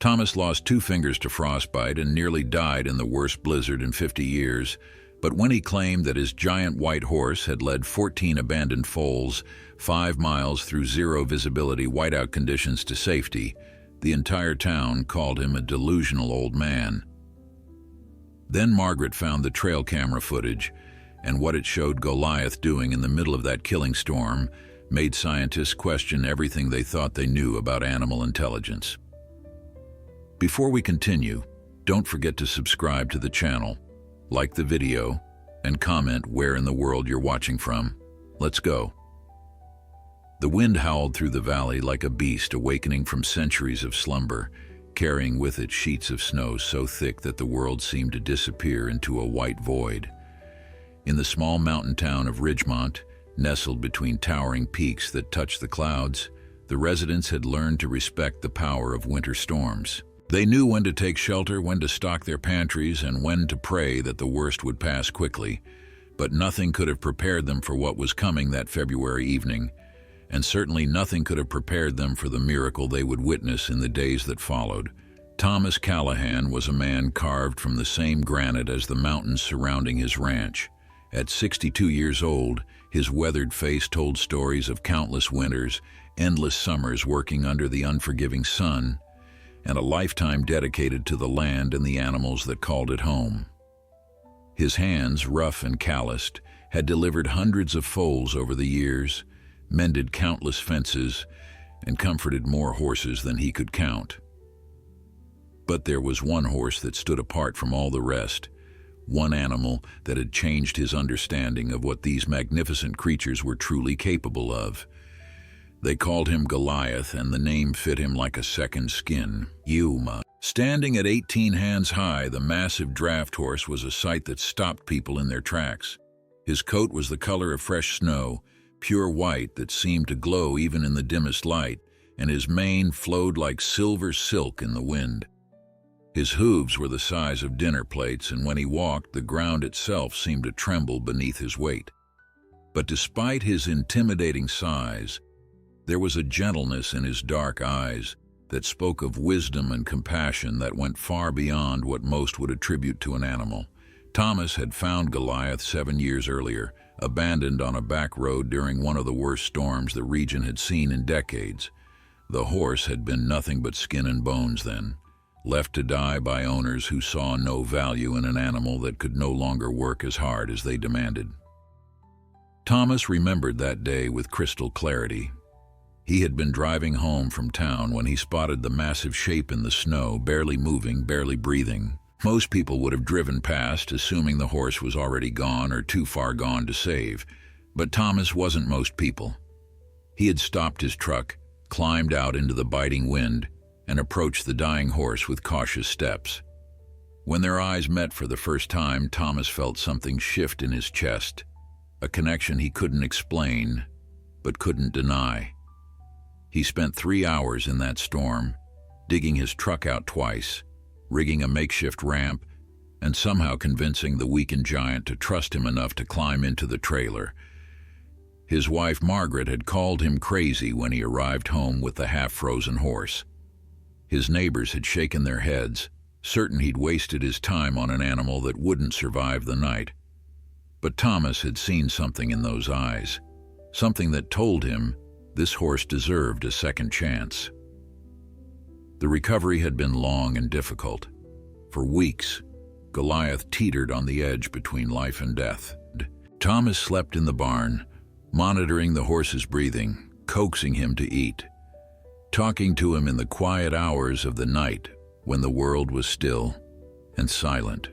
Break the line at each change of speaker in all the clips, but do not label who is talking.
Thomas lost 2 fingers to frostbite and nearly died in the worst blizzard in 50 years, but when he claimed that his giant white horse had led 14 abandoned foals 5 miles through zero-visibility whiteout conditions to safety, the entire town called him a delusional old man. Then Margaret found the trail camera footage, and what it showed Goliath doing in the middle of that killing storm made scientists question everything they thought they knew about animal intelligence. Before we continue, don't forget to subscribe to the channel, like the video, and comment where in the world you're watching from. Let's go. The wind howled through the valley like a beast awakening from centuries of slumber, carrying with it sheets of snow so thick that the world seemed to disappear into a white void. In the small mountain town of Ridgemont, nestled between towering peaks that touched the clouds, the residents had learned to respect the power of winter storms. They knew when to take shelter, when to stock their pantries, and when to pray that the worst would pass quickly. But nothing could have prepared them for what was coming that February evening, and certainly nothing could have prepared them for the miracle they would witness in the days that followed. Thomas Callahan was a man carved from the same granite as the mountains surrounding his ranch. At 62 years old, his weathered face told stories of countless winters, endless summers working under the unforgiving sun, and a lifetime dedicated to the land and the animals that called it home. His hands, rough and calloused, had delivered hundreds of foals over the years, mended countless fences, and comforted more horses than he could count. But there was one horse that stood apart from all the rest, one animal that had changed his understanding of what these magnificent creatures were truly capable of. They called him Goliath, and the name fit him like a second skin. Yuma. Standing at 18 hands high, the massive draft horse was a sight that stopped people in their tracks. His coat was the color of fresh snow, pure white that seemed to glow even in the dimmest light, and his mane flowed like silver silk in the wind. His hooves were the size of dinner plates, and when he walked, the ground itself seemed to tremble beneath his weight. But despite his intimidating size, there was a gentleness in his dark eyes that spoke of wisdom and compassion that went far beyond what most would attribute to an animal. Thomas had found Goliath 7 years earlier, abandoned on a back road during one of the worst storms the region had seen in decades. The horse had been nothing but skin and bones then, left to die by owners who saw no value in an animal that could no longer work as hard as they demanded. Thomas remembered that day with crystal clarity. He had been driving home from town when he spotted the massive shape in the snow, barely moving, barely breathing. Most people would have driven past, assuming the horse was already gone or too far gone to save. But Thomas wasn't most people. He had stopped his truck, climbed out into the biting wind, and approached the dying horse with cautious steps. When their eyes met for the first time, Thomas felt something shift in his chest, a connection he couldn't explain, but couldn't deny. He spent 3 hours in that storm, digging his truck out twice, rigging a makeshift ramp, and somehow convincing the weakened giant to trust him enough to climb into the trailer. His wife Margaret had called him crazy when he arrived home with the half-frozen horse. His neighbors had shaken their heads, certain he'd wasted his time on an animal that wouldn't survive the night. But Thomas had seen something in those eyes, something that told him this horse deserved a second chance. The recovery had been long and difficult. For weeks, Goliath teetered on the edge between life and death. Thomas slept in the barn, monitoring the horse's breathing, coaxing him to eat, talking to him in the quiet hours of the night when the world was still and silent.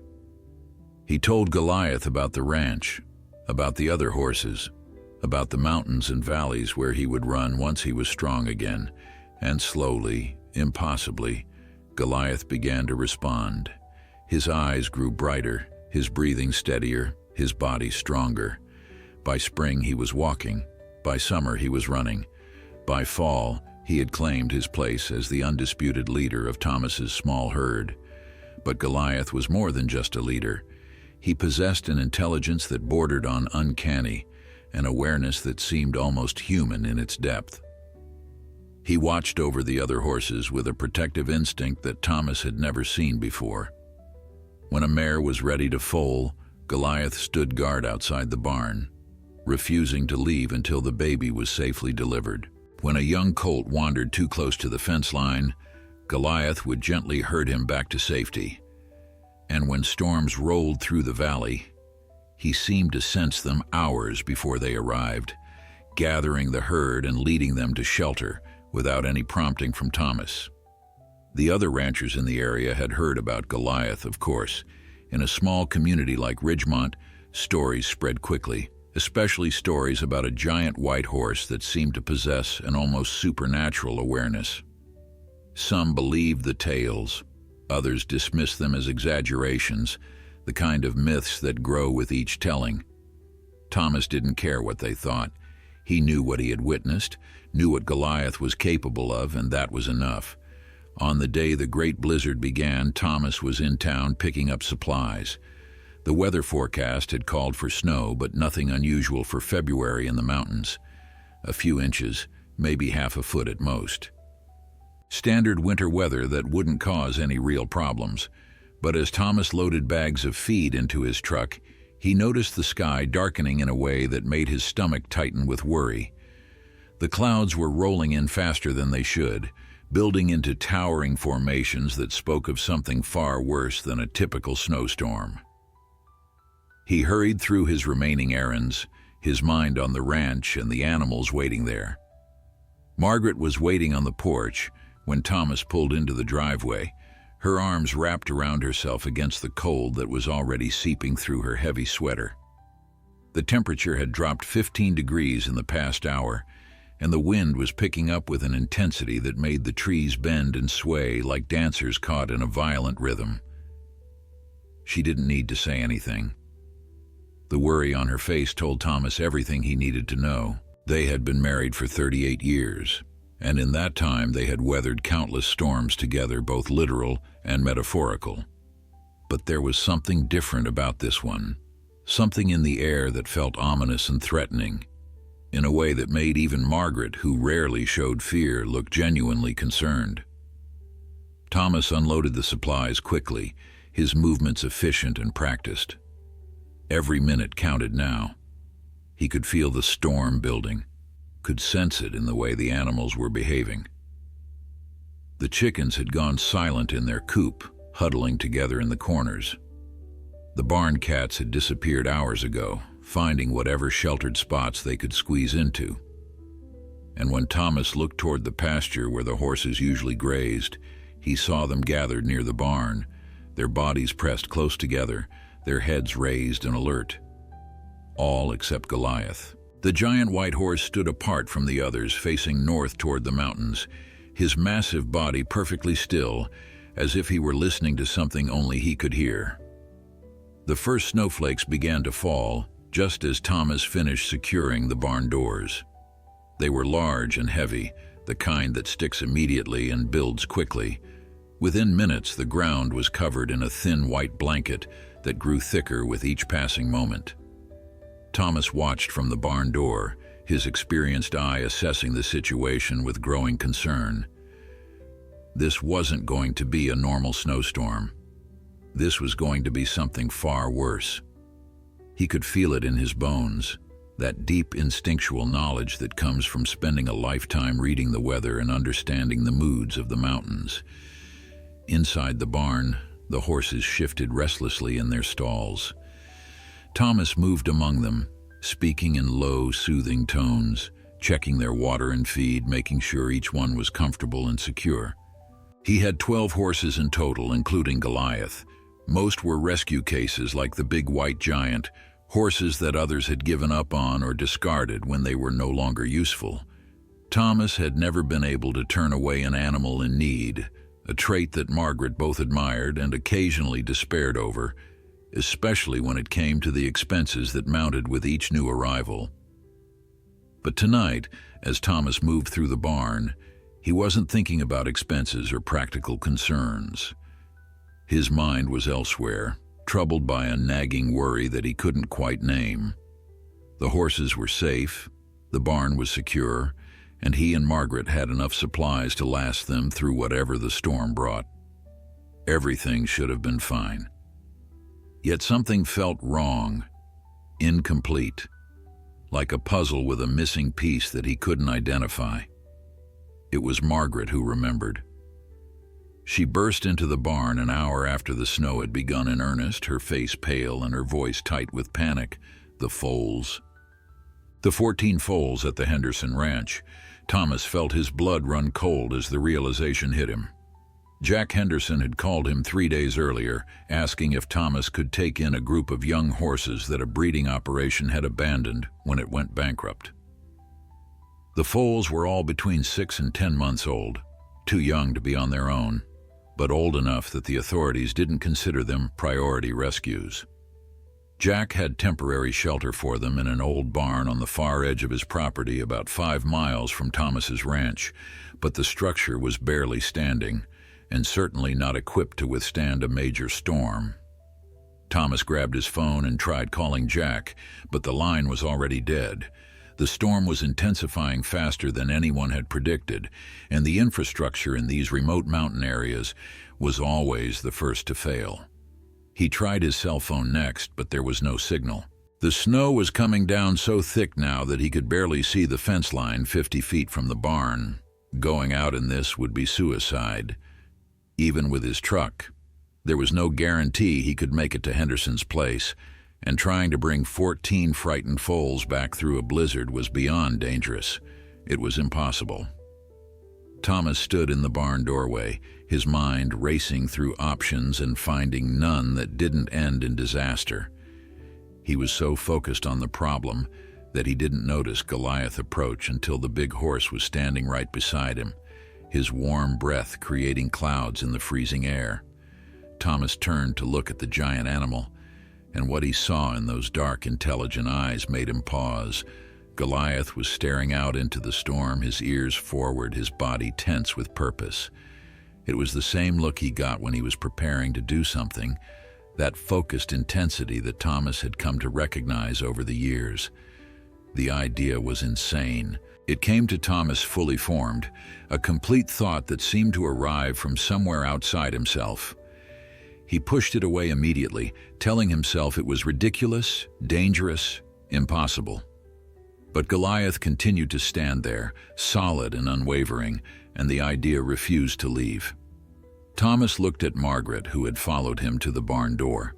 He told Goliath about the ranch, about the other horses, about the mountains and valleys where he would run once he was strong again, and slowly, impossibly, Goliath began to respond. His eyes grew brighter, his breathing steadier, his body stronger. By spring he was walking, by summer he was running. By fall he had claimed his place as the undisputed leader of Thomas's small herd. But Goliath was more than just a leader. He possessed an intelligence that bordered on uncanny, an awareness that seemed almost human in its depth. He watched over the other horses with a protective instinct that Thomas had never seen before. When a mare was ready to foal, Goliath stood guard outside the barn, refusing to leave until the baby was safely delivered. When a young colt wandered too close to the fence line, Goliath would gently herd him back to safety. And when storms rolled through the valley, he seemed to sense them hours before they arrived, gathering the herd and leading them to shelter without any prompting from Thomas. The other ranchers in the area had heard about Goliath, of course. In a small community like Ridgemont, stories spread quickly, especially stories about a giant white horse that seemed to possess an almost supernatural awareness. Some believed the tales, others dismissed them as exaggerations, the kind of myths that grow with each telling. Thomas didn't care what they thought. He knew what he had witnessed, knew what Goliath was capable of, and that was enough. On the day the great blizzard began, Thomas was in town picking up supplies. The weather forecast had called for snow, but nothing unusual for February in the mountains. A few inches, maybe half a foot at most. Standard winter weather that wouldn't cause any real problems. But as Thomas loaded bags of feed into his truck, he noticed the sky darkening in a way that made his stomach tighten with worry. The clouds were rolling in faster than they should, building into towering formations that spoke of something far worse than a typical snowstorm. He hurried through his remaining errands, his mind on the ranch and the animals waiting there. Margaret was waiting on the porch when Thomas pulled into the driveway, her arms wrapped around herself against the cold that was already seeping through her heavy sweater. The temperature had dropped 15 degrees in the past hour, and the wind was picking up with an intensity that made the trees bend and sway like dancers caught in a violent rhythm. She didn't need to say anything. The worry on her face told Thomas everything he needed to know. They had been married for 38 years, and in that time they had weathered countless storms together, both literal and metaphorical. But there was something different about this one, something in the air that felt ominous and threatening, in a way that made even Margaret, who rarely showed fear, look genuinely concerned. Thomas unloaded the supplies quickly, his movements efficient and practiced. Every minute counted now. He could feel the storm building, could sense it in the way the animals were behaving. The chickens had gone silent in their coop, huddling together in the corners. The barn cats had disappeared hours ago, finding whatever sheltered spots they could squeeze into. And when Thomas looked toward the pasture where the horses usually grazed, he saw them gathered near the barn, their bodies pressed close together, their heads raised and alert. All except Goliath. The giant white horse stood apart from the others, facing north toward the mountains, his massive body perfectly still, as if he were listening to something only he could hear. The first snowflakes began to fall, just as Thomas finished securing the barn doors. They were large and heavy, the kind that sticks immediately and builds quickly. Within minutes, the ground was covered in a thin white blanket that grew thicker with each passing moment. Thomas watched from the barn door, his experienced eye assessing the situation with growing concern. This wasn't going to be a normal snowstorm. This was going to be something far worse. He could feel it in his bones, that deep instinctual knowledge that comes from spending a lifetime reading the weather and understanding the moods of the mountains. Inside the barn, the horses shifted restlessly in their stalls. Thomas moved among them, speaking in low, soothing tones, checking their water and feed, making sure each one was comfortable and secure. He had 12 horses in total, including Goliath. Most were rescue cases like the big white giant, horses that others had given up on or discarded when they were no longer useful. Thomas had never been able to turn away an animal in need, a trait that Margaret both admired and occasionally despaired over, especially when it came to the expenses that mounted with each new arrival. But tonight, as Thomas moved through the barn, he wasn't thinking about expenses or practical concerns. His mind was elsewhere, troubled by a nagging worry that he couldn't quite name. The horses were safe, the barn was secure, and he and Margaret had enough supplies to last them through whatever the storm brought. Everything should have been fine. Yet something felt wrong, incomplete, like a puzzle with a missing piece that he couldn't identify. It was Margaret who remembered. She burst into the barn an hour after the snow had begun in earnest, her face pale and her voice tight with panic. The Foals. The 14 foals at the Henderson Ranch. Thomas felt his blood run cold as the realization hit him. Jack Henderson had called him 3 days earlier, asking if Thomas could take in a group of young horses that a breeding operation had abandoned when it went bankrupt. The foals were all between 6 and 10 months old, too young to be on their own, but old enough that the authorities didn't consider them priority rescues. Jack had temporary shelter for them in an old barn on the far edge of his property about 5 miles from Thomas's ranch, but the structure was barely standing, and certainly not equipped to withstand a major storm. Thomas grabbed his phone and tried calling Jack, but the line was already dead. The storm was intensifying faster than anyone had predicted, and the infrastructure in these remote mountain areas was always the first to fail. He tried his cell phone next, but there was no signal. The snow was coming down so thick now that he could barely see the fence line 50 feet from the barn. Going out in this would be suicide. Even with his truck, there was no guarantee he could make it to Henderson's place, and trying to bring 14 frightened foals back through a blizzard was beyond dangerous. It was impossible. Thomas stood in the barn doorway, his mind racing through options and finding none that didn't end in disaster. He was so focused on the problem that he didn't notice Goliath approach until the big horse was standing right beside him, his warm breath creating clouds in the freezing air. Thomas turned to look at the giant animal, and what he saw in those dark, intelligent eyes made him pause. Goliath was staring out into the storm, his ears forward, his body tense with purpose. It was the same look he got when he was preparing to do something, that focused intensity that Thomas had come to recognize over the years. The idea was insane. It came to Thomas fully formed, a complete thought that seemed to arrive from somewhere outside himself. He pushed it away immediately, telling himself it was ridiculous, dangerous, impossible. But Goliath continued to stand there, solid and unwavering, and the idea refused to leave. Thomas looked at Margaret, who had followed him to the barn door.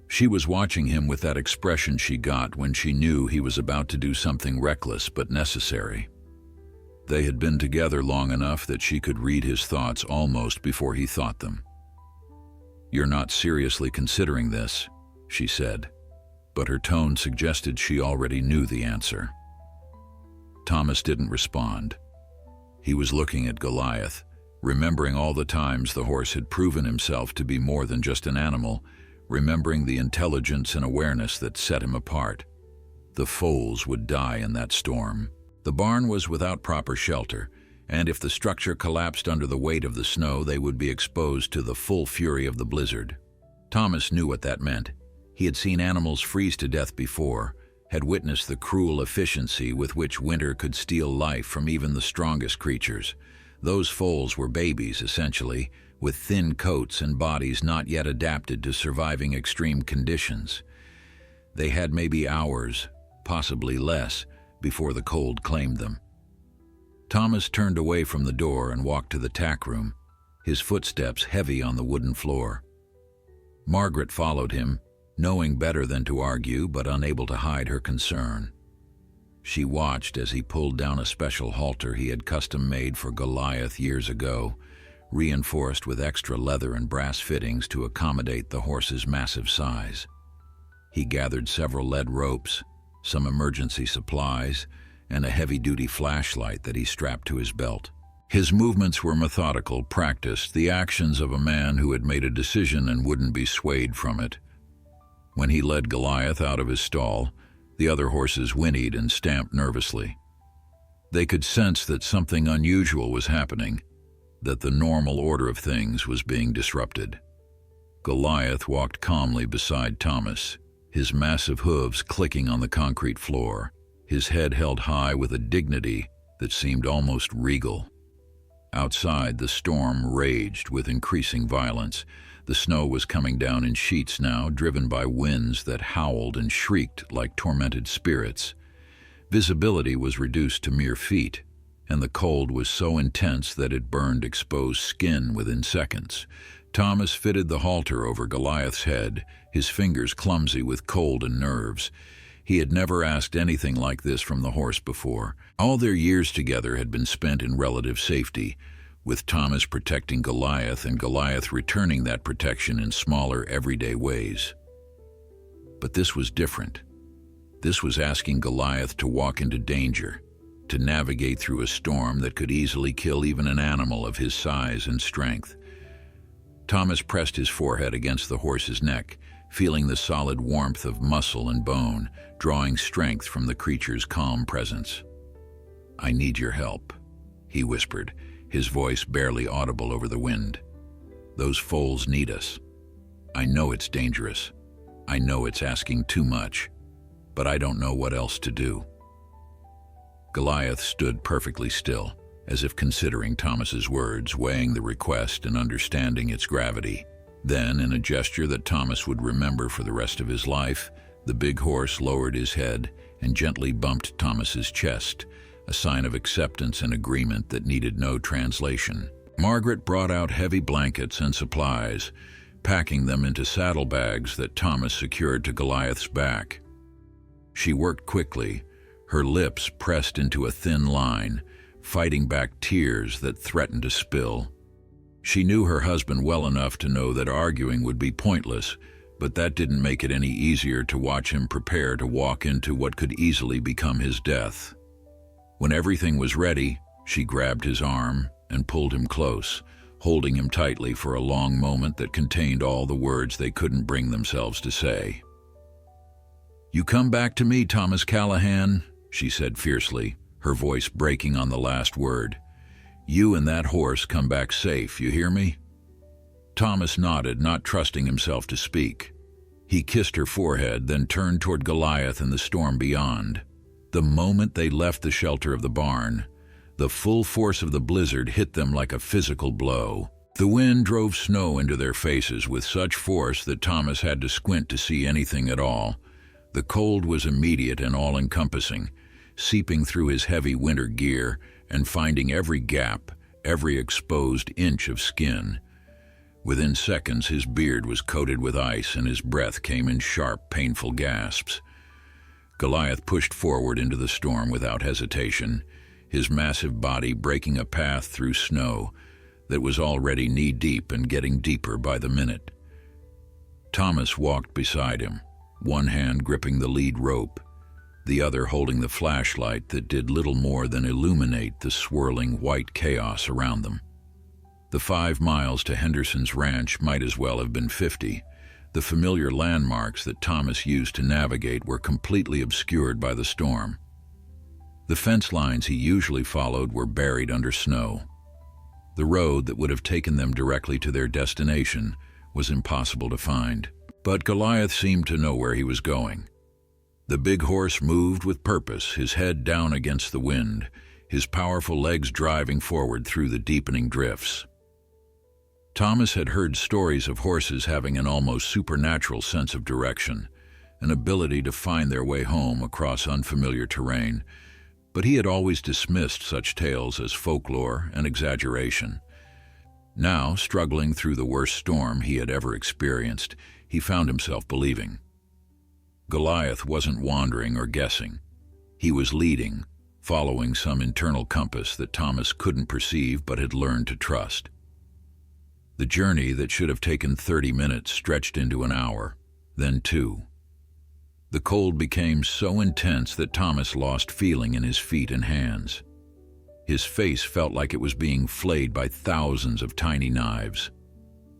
She was watching him with that expression she got when she knew he was about to do something reckless but necessary. They had been together long enough that she could read his thoughts almost before he thought them. "You're not seriously considering this," she said, but her tone suggested she already knew the answer. Thomas didn't respond. He was looking at Goliath, remembering all the times the horse had proven himself to be more than just an animal, remembering the intelligence and awareness that set him apart. The foals would die in that storm. The barn was without proper shelter, and if the structure collapsed under the weight of the snow, they would be exposed to the full fury of the blizzard. Thomas knew what that meant. He had seen animals freeze to death before, had witnessed the cruel efficiency with which winter could steal life from even the strongest creatures. Those foals were babies, essentially, with thin coats and bodies not yet adapted to surviving extreme conditions. They had maybe hours, possibly less, before the cold claimed them. Thomas turned away from the door and walked to the tack room, his footsteps heavy on the wooden floor. Margaret followed him, knowing better than to argue but unable to hide her concern. She watched as he pulled down a special halter he had custom-made for Goliath years ago, reinforced with extra leather and brass fittings to accommodate the horse's massive size. He gathered several lead ropes, some emergency supplies, and a heavy-duty flashlight that he strapped to his belt. His movements were methodical, practiced, the actions of a man who had made a decision and wouldn't be swayed from it. When he led Goliath out of his stall, the other horses whinnied and stamped nervously. They could sense that something unusual was happening, that the normal order of things was being disrupted. Goliath walked calmly beside Thomas, his massive hooves clicking on the concrete floor, his head held high with a dignity that seemed almost regal. Outside, the storm raged with increasing violence. The snow was coming down in sheets now, driven by winds that howled and shrieked like tormented spirits. Visibility was reduced to mere feet, and the cold was so intense that it burned exposed skin within seconds. Thomas fitted the halter over Goliath's head, his fingers clumsy with cold and nerves. He had never asked anything like this from the horse before. All their years together had been spent in relative safety, with Thomas protecting Goliath and Goliath returning that protection in smaller, everyday ways. But this was different. This was asking Goliath to walk into danger, to navigate through a storm that could easily kill even an animal of his size and strength. Thomas pressed his forehead against the horse's neck, feeling the solid warmth of muscle and bone, drawing strength from the creature's calm presence. "I need your help," he whispered, his voice barely audible over the wind. "Those foals need us. I know it's dangerous. I know it's asking too much, but I don't know what else to do." Goliath stood perfectly still, as if considering Thomas's words, weighing the request and understanding its gravity. Then, in a gesture that Thomas would remember for the rest of his life, the big horse lowered his head and gently bumped Thomas's chest, a sign of acceptance and agreement that needed no translation. Margaret brought out heavy blankets and supplies, packing them into saddlebags that Thomas secured to Goliath's back. She worked quickly, her lips pressed into a thin line, fighting back tears that threatened to spill. She knew her husband well enough to know that arguing would be pointless, but that didn't make it any easier to watch him prepare to walk into what could easily become his death. When everything was ready, she grabbed his arm and pulled him close, holding him tightly for a long moment that contained all the words they couldn't bring themselves to say. "You come back to me, Thomas Callahan," she said fiercely, her voice breaking on the last word. "You and that horse come back safe, you hear me?" Thomas nodded, not trusting himself to speak. He kissed her forehead, then turned toward Goliath and the storm beyond. The moment they left the shelter of the barn, the full force of the blizzard hit them like a physical blow. The wind drove snow into their faces with such force that Thomas had to squint to see anything at all. The cold was immediate and all-encompassing, seeping through his heavy winter gear and finding every gap, every exposed inch of skin. Within seconds, his beard was coated with ice and his breath came in sharp, painful gasps. Goliath pushed forward into the storm without hesitation, his massive body breaking a path through snow that was already knee-deep and getting deeper by the minute. Thomas walked beside him, one hand gripping the lead rope, the other holding the flashlight that did little more than illuminate the swirling white chaos around them. The 5 miles to Henderson's ranch might as well have been 50. The familiar landmarks that Thomas used to navigate were completely obscured by the storm. The fence lines he usually followed were buried under snow. The road that would have taken them directly to their destination was impossible to find. But Goliath seemed to know where he was going. The big horse moved with purpose, his head down against the wind, his powerful legs driving forward through the deepening drifts. Thomas had heard stories of horses having an almost supernatural sense of direction, an ability to find their way home across unfamiliar terrain, but he had always dismissed such tales as folklore and exaggeration. Now, struggling through the worst storm he had ever experienced, he found himself believing. Goliath wasn't wandering or guessing. He was leading, following some internal compass that Thomas couldn't perceive but had learned to trust. The journey that should have taken 30 minutes stretched into an hour, then 2. The cold became so intense that Thomas lost feeling in his feet and hands. His face felt like it was being flayed by thousands of tiny knives.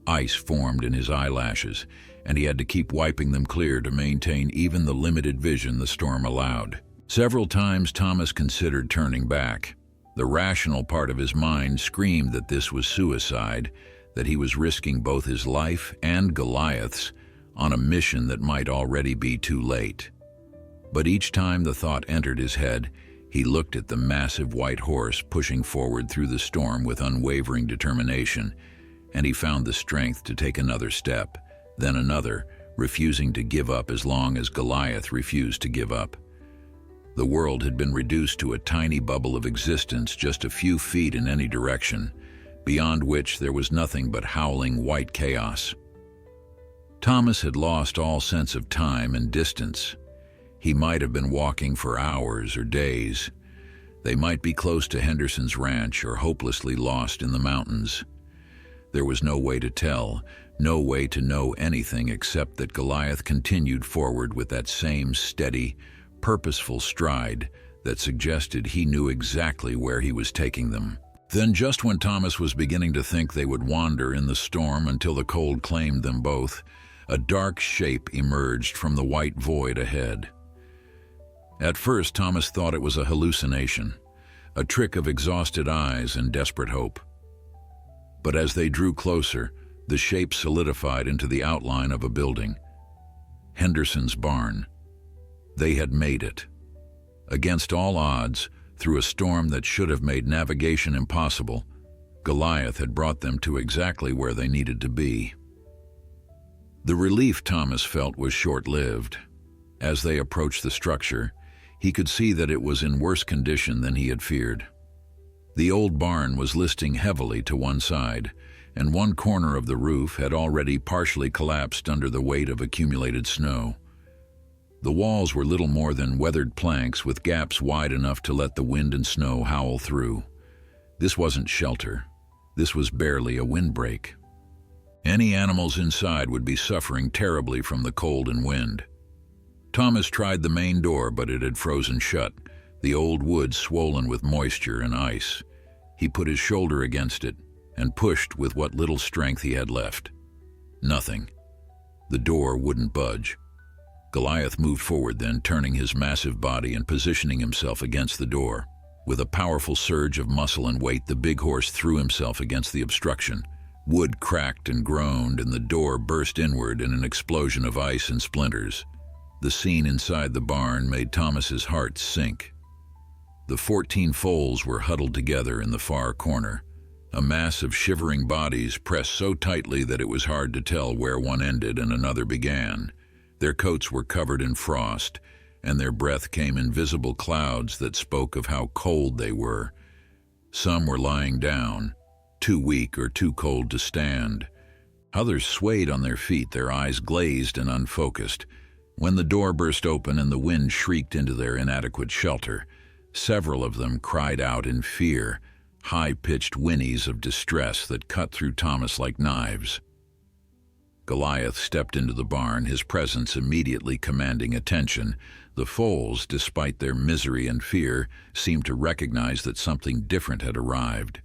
Ice formed in his eyelashes, and he had to keep wiping them clear to maintain even the limited vision the storm allowed. Several times Thomas considered turning back. The rational part of his mind screamed that this was suicide, that he was risking both his life and Goliath's on a mission that might already be too late. But each time the thought entered his head, He looked at the massive white horse pushing forward through the storm with unwavering determination, and he found the strength to take another step, then another, refusing to give up as long as Goliath refused to give up. The world had been reduced to a tiny bubble of existence just a few feet in any direction, beyond which there was nothing but howling white chaos. Thomas had lost all sense of time and distance. He might have been walking for hours or days. They might be close to Henderson's ranch or hopelessly lost in the mountains. There was no way to tell, no way to know anything except that Goliath continued forward with that same steady, purposeful stride that suggested he knew exactly where he was taking them. Then, just when Thomas was beginning to think they would wander in the storm until the cold claimed them both, a dark shape emerged from the white void ahead. At first, Thomas thought it was a hallucination, a trick of exhausted eyes and desperate hope. But as they drew closer, the shape solidified into the outline of a building. Henderson's barn. They had made it. Against all odds, through a storm that should have made navigation impossible, Goliath had brought them to exactly where they needed to be. The relief Thomas felt was short-lived. As they approached the structure, he could see that it was in worse condition than he had feared. The old barn was listing heavily to one side, and one corner of the roof had already partially collapsed under the weight of accumulated snow. The walls were little more than weathered planks with gaps wide enough to let the wind and snow howl through. This wasn't shelter. This was barely a windbreak. Any animals inside would be suffering terribly from the cold and wind. Thomas tried the main door, but it had frozen shut, the old wood swollen with moisture and ice. He put his shoulder against it and pushed with what little strength he had left. Nothing. The door wouldn't budge. Goliath moved forward then, turning his massive body and positioning himself against the door. With a powerful surge of muscle and weight, the big horse threw himself against the obstruction. Wood cracked and groaned, and the door burst inward in an explosion of ice and splinters. The scene inside the barn made Thomas's heart sink. The 14 foals were huddled together in the far corner, a mass of shivering bodies pressed so tightly that it was hard to tell where one ended and another began. Their coats were covered in frost, and their breath came in visible clouds that spoke of how cold they were. Some were lying down, too weak or too cold to stand. Others swayed on their feet, their eyes glazed and unfocused. When the door burst open and the wind shrieked into their inadequate shelter, several of them cried out in fear, high-pitched whinnies of distress that cut through Thomas like knives. Goliath stepped into the barn, his presence immediately commanding attention. The foals, despite their misery and fear, seemed to recognize that something different had arrived.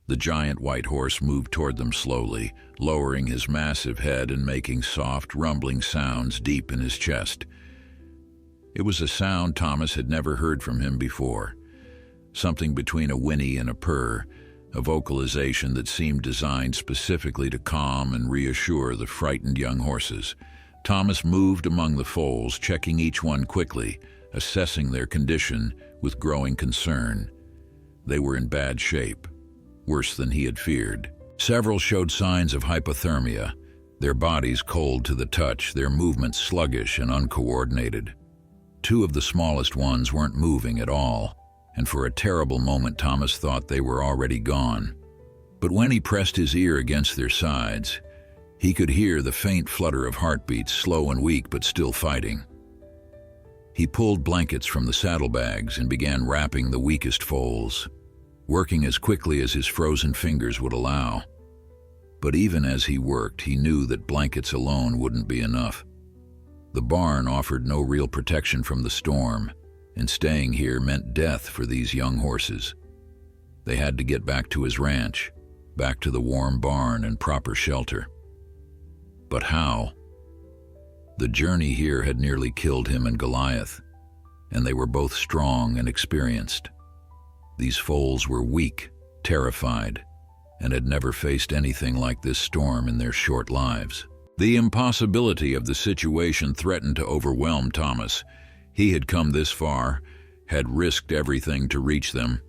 The giant white horse moved toward them slowly, lowering his massive head and making soft, rumbling sounds deep in his chest. It was a sound Thomas had never heard from him before, something between a whinny and a purr, a vocalization that seemed designed specifically to calm and reassure the frightened young horses. Thomas moved among the foals, checking each one quickly, assessing their condition with growing concern. They were in bad shape, worse than he had feared. Several showed signs of hypothermia, their bodies cold to the touch, their movements sluggish and uncoordinated. 2 of the smallest ones weren't moving at all, and for a terrible moment Thomas thought they were already gone. But when he pressed his ear against their sides, he could hear the faint flutter of heartbeats, slow and weak but still fighting. He pulled blankets from the saddlebags and began wrapping the weakest foals, working as quickly as his frozen fingers would allow. But even as he worked, he knew that blankets alone wouldn't be enough. The barn offered no real protection from the storm, and staying here meant death for these young horses. They had to get back to his ranch, back to the warm barn and proper shelter. But how? The journey here had nearly killed him and Goliath, and they were both strong and experienced. These foals were weak, terrified, and had never faced anything like this storm in their short lives. The impossibility of the situation threatened to overwhelm Thomas. He had come this far, had risked everything to reach them,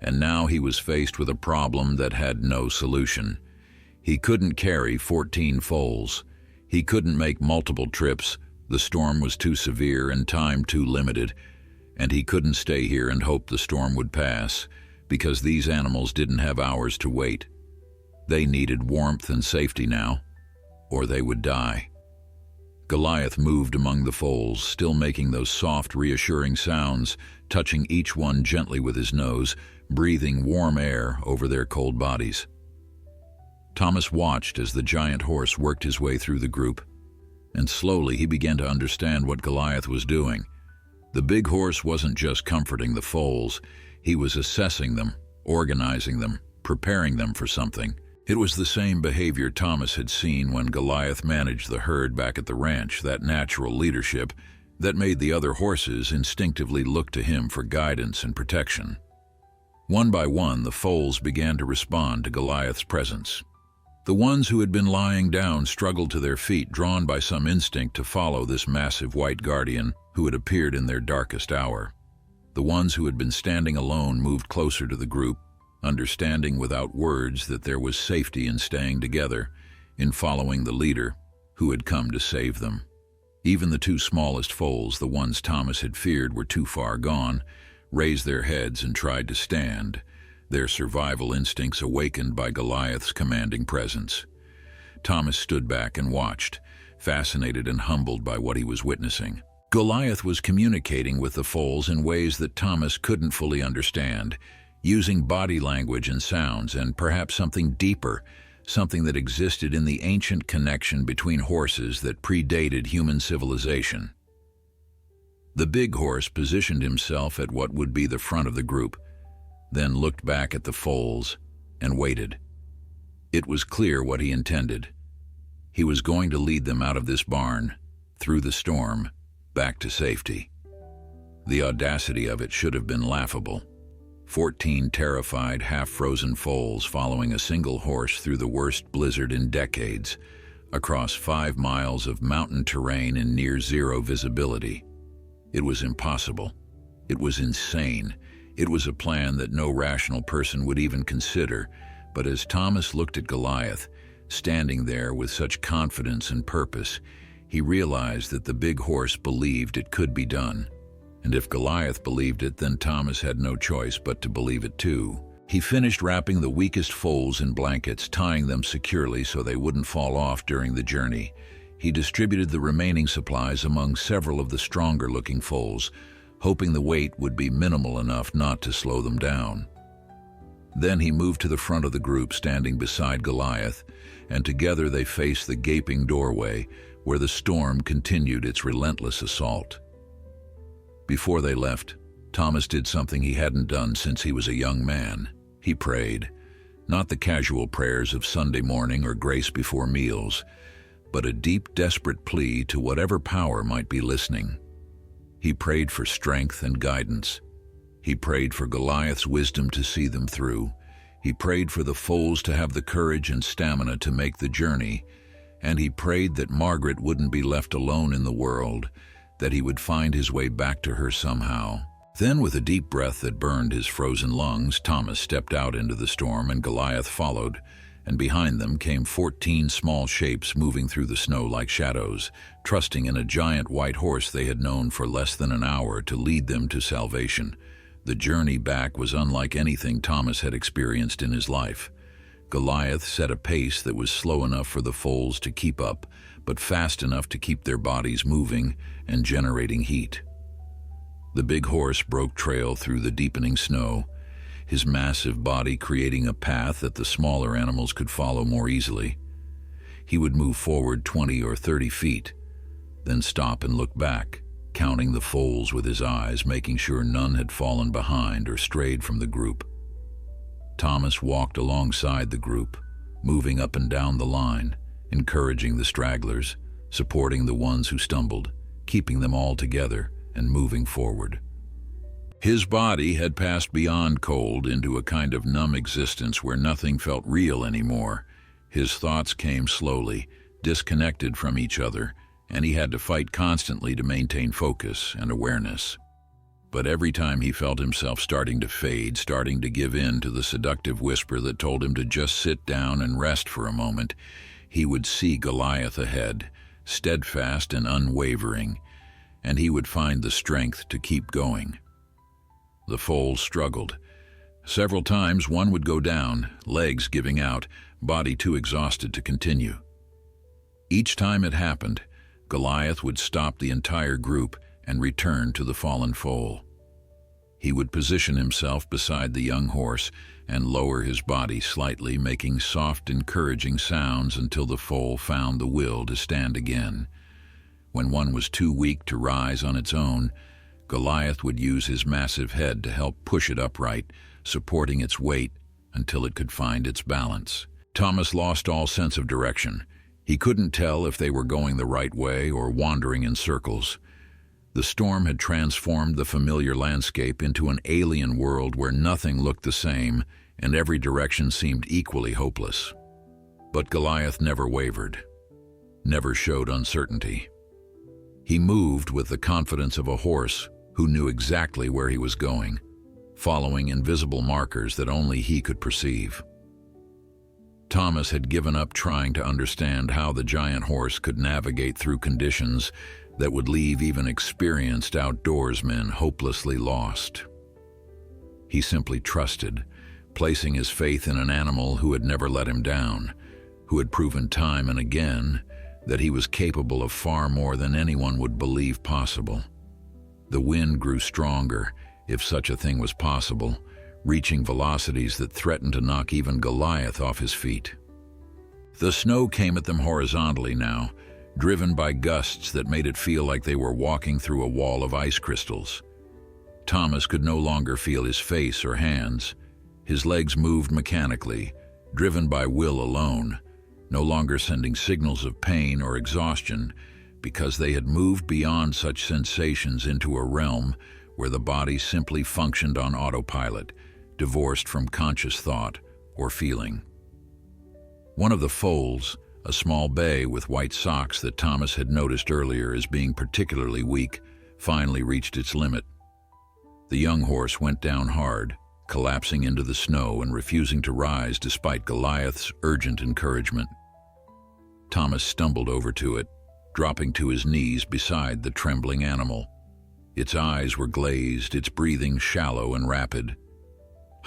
and now he was faced with a problem that had no solution. He couldn't carry 14 foals. He couldn't make multiple trips. The storm was too severe and time too limited, and he couldn't stay here and hope the storm would pass, because these animals didn't have hours to wait. They needed warmth and safety now, or they would die. Goliath moved among the foals, still making those soft, reassuring sounds, touching each one gently with his nose, breathing warm air over their cold bodies. Thomas watched as the giant horse worked his way through the group, and slowly he began to understand what Goliath was doing. The big horse wasn't just comforting the foals, he was assessing them, organizing them, preparing them for something. It was the same behavior Thomas had seen when Goliath managed the herd back at the ranch, that natural leadership that made the other horses instinctively look to him for guidance and protection. One by one, the foals began to respond to Goliath's presence. The ones who had been lying down struggled to their feet, drawn by some instinct to follow this massive white guardian who had appeared in their darkest hour. The ones who had been standing alone moved closer to the group, understanding without words that there was safety in staying together, in following the leader who had come to save them. Even the two smallest foals, the ones Thomas had feared were too far gone, raised their heads and tried to stand, their survival instincts awakened by Goliath's commanding presence. Thomas stood back and watched, fascinated and humbled by what he was witnessing. Goliath was communicating with the foals in ways that Thomas couldn't fully understand, using body language and sounds, and perhaps something deeper, something that existed in the ancient connection between horses that predated human civilization. The big horse positioned himself at what would be the front of the group, then looked back at the foals and waited. It was clear what he intended. He was going to lead them out of this barn, through the storm, back to safety. The audacity of it should have been laughable. 14 terrified, half-frozen foals following a single horse through the worst blizzard in decades, across 5 miles of mountain terrain in near-zero visibility. It was impossible. It was insane. It was a plan that no rational person would even consider, but as Thomas looked at Goliath, standing there with such confidence and purpose, he realized that the big horse believed it could be done. And if Goliath believed it, then Thomas had no choice but to believe it too. He finished wrapping the weakest foals in blankets, tying them securely so they wouldn't fall off during the journey. He distributed the remaining supplies among several of the stronger-looking foals, hoping the weight would be minimal enough not to slow them down. Then he moved to the front of the group, standing beside Goliath, and together they faced the gaping doorway where the storm continued its relentless assault. Before they left, Thomas did something he hadn't done since he was a young man. He prayed, not the casual prayers of Sunday morning or grace before meals, but a deep, desperate plea to whatever power might be listening. He prayed for strength and guidance. He prayed for Goliath's wisdom to see them through. He prayed for the foals to have the courage and stamina to make the journey, and he prayed that Margaret wouldn't be left alone in the world, that he would find his way back to her somehow. Then, with a deep breath that burned his frozen lungs, Thomas stepped out into the storm and Goliath followed, and behind them came 14 small shapes moving through the snow like shadows, trusting in a giant white horse they had known for less than an hour to lead them to salvation. The journey back was unlike anything Thomas had experienced in his life. Goliath set a pace that was slow enough for the foals to keep up, but fast enough to keep their bodies moving and generating heat. The big horse broke trail through the deepening snow, his massive body creating a path that the smaller animals could follow more easily. He would move forward 20 or 30 feet, then stop and look back, counting the foals with his eyes, making sure none had fallen behind or strayed from the group. Thomas walked alongside the group, moving up and down the line, encouraging the stragglers, supporting the ones who stumbled, keeping them all together and moving forward. His body had passed beyond cold into a kind of numb existence where nothing felt real anymore. His thoughts came slowly, disconnected from each other, and he had to fight constantly to maintain focus and awareness. But every time he felt himself starting to fade, starting to give in to the seductive whisper that told him to just sit down and rest for a moment, he would see Goliath ahead, steadfast and unwavering, and he would find the strength to keep going. The foals struggled. Several times one would go down, legs giving out, body too exhausted to continue. Each time it happened, Goliath would stop the entire group and return to the fallen foal. He would position himself beside the young horse and lower his body slightly, making soft, encouraging sounds until the foal found the will to stand again. When one was too weak to rise on its own, Goliath would use his massive head to help push it upright, supporting its weight until it could find its balance. Thomas lost all sense of direction. He couldn't tell if they were going the right way or wandering in circles. The storm had transformed the familiar landscape into an alien world where nothing looked the same and every direction seemed equally hopeless. But Goliath never wavered, never showed uncertainty. He moved with the confidence of a horse who knew exactly where he was going, following invisible markers that only he could perceive. Thomas had given up trying to understand how the giant horse could navigate through conditions that would leave even experienced outdoorsmen hopelessly lost. He simply trusted, placing his faith in an animal who had never let him down, who had proven time and again that he was capable of far more than anyone would believe possible. The wind grew stronger, if such a thing was possible, reaching velocities that threatened to knock even Goliath off his feet. The snow came at them horizontally now, driven by gusts that made it feel like they were walking through a wall of ice crystals. Thomas could no longer feel his face or hands. His legs moved mechanically, driven by will alone, no longer sending signals of pain or exhaustion, because they had moved beyond such sensations into a realm where the body simply functioned on autopilot, divorced from conscious thought or feeling. One of the foals, a small bay with white socks that Thomas had noticed earlier as being particularly weak, finally reached its limit. The young horse went down hard, collapsing into the snow and refusing to rise despite Goliath's urgent encouragement. Thomas stumbled over to it, dropping to his knees beside the trembling animal. Its eyes were glazed, its breathing shallow and rapid.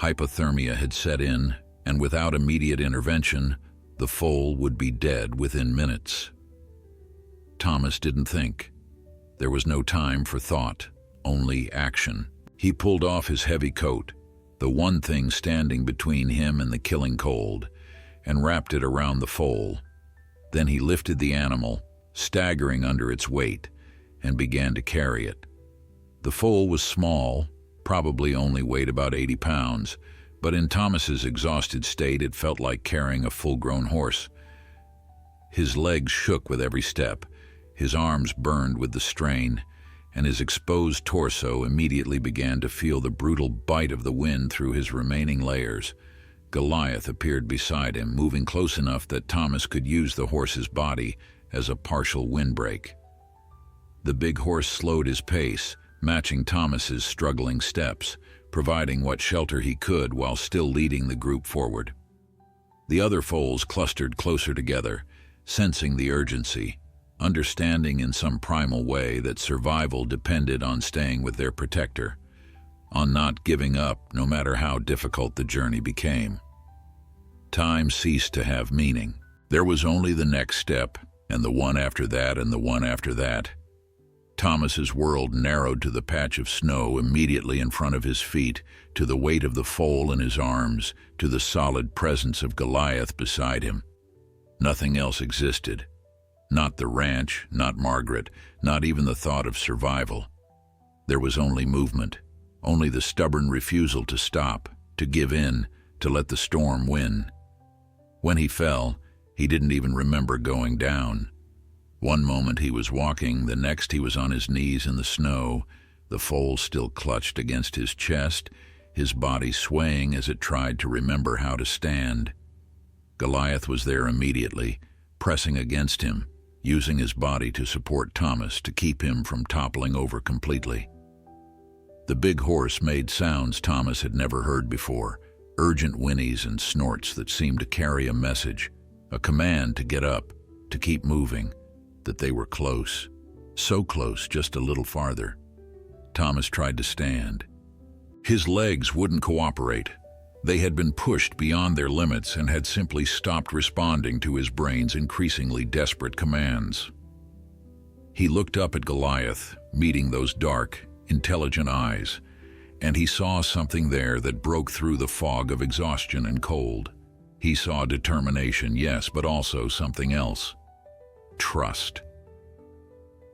Hypothermia had set in, and without immediate intervention, the foal would be dead within minutes. Thomas didn't think. There was no time for thought, only action. He pulled off his heavy coat, the one thing standing between him and the killing cold, and wrapped it around the foal. Then he lifted the animal, staggering under its weight, and began to carry it. The foal was small, probably only weighed about 80 pounds, but in Thomas's exhausted state it felt like carrying a full-grown horse. His legs shook with every step, his arms burned with the strain, and his exposed torso immediately began to feel the brutal bite of the wind through his remaining layers. Goliath appeared beside him, moving close enough that Thomas could use the horse's body as a partial windbreak. The big horse slowed his pace, matching Thomas's struggling steps, providing what shelter he could while still leading the group forward. The other foals clustered closer together, sensing the urgency, understanding in some primal way that survival depended on staying with their protector, on not giving up no matter how difficult the journey became. Time ceased to have meaning. There was only the next step, and the one after that, and the one after that. Thomas's world narrowed to the patch of snow immediately in front of his feet, to the weight of the foal in his arms, to the solid presence of Goliath beside him. Nothing else existed. Not the ranch, not Margaret, not even the thought of survival. There was only movement, only the stubborn refusal to stop, to give in, to let the storm win. When he fell, he didn't even remember going down. One moment he was walking, the next he was on his knees in the snow, the foal still clutched against his chest, his body swaying as it tried to remember how to stand. Goliath was there immediately, pressing against him, using his body to support Thomas to keep him from toppling over completely. The big horse made sounds Thomas had never heard before, urgent whinnies and snorts that seemed to carry a message, a command to get up, to keep moving, that they were close. So close, just a little farther. Thomas tried to stand. His legs wouldn't cooperate. They had been pushed beyond their limits and had simply stopped responding to his brain's increasingly desperate commands. He looked up at Goliath, meeting those dark, intelligent eyes, and he saw something there that broke through the fog of exhaustion and cold. He saw determination, yes, but also something else. Trust.